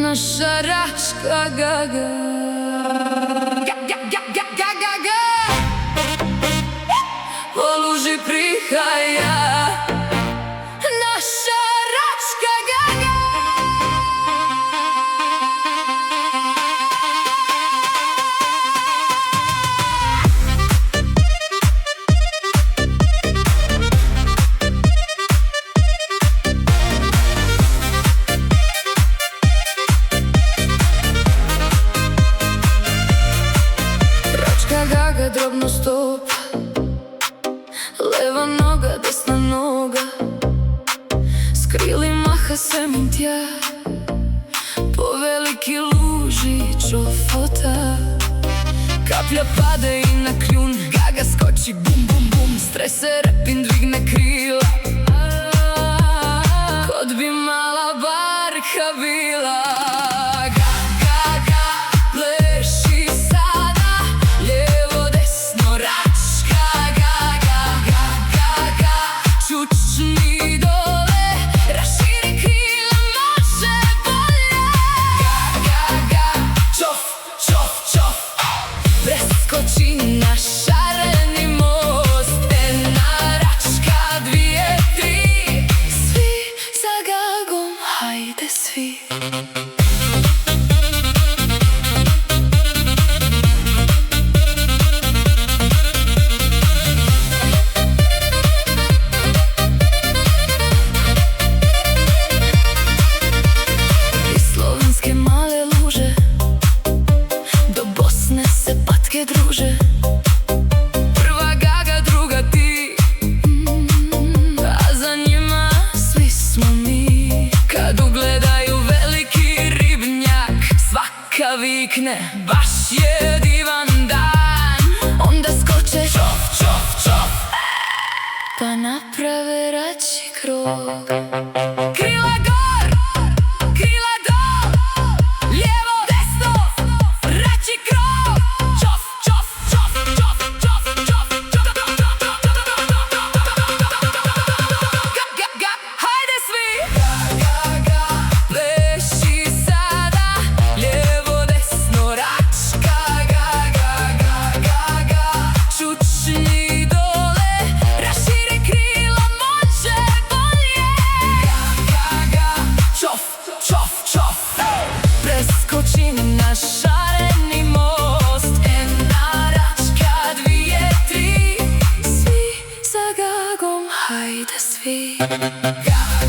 Naša Račka Gaga. Gaga po luži prihaja. Naša Račka Gaga. Gaga drobno stopa, leva noga, desna noga, s krilima sem tja, po veliki luži čofota. Kaplja pade i na kljun, Gaga skoči bum bum bum, strese rep in dvigne krila, kod bi mala barka bila. Preskoči na šareni most, jedna Račka, dvije, tri. Svi za Gagom, hajde svi. Iz slovenske male luže do Bosne se patke druže. Prva Gaga, druga ti, a za njima svi smo mi. Kad ugledaju veliki ribnjak, svaka vikne, baš je divan dan. Onda skoče čof, čof, čof, pa naprave rači krov. Krila gor, krila dol, lijevo, desno, rači krov. Čof, čof, čof, čof, čof, čof, Gaga, hajde svi. Gaga, pleši sada, lijevo, desno, Račka Gaga, Gaga, čučnji dole, raširi krila, može bolje. Gaga, čof, čof, čof, preskoči na šareni most, jedna Račka, dvije, tri. Svi za Gagom, hajde svi. Gaga.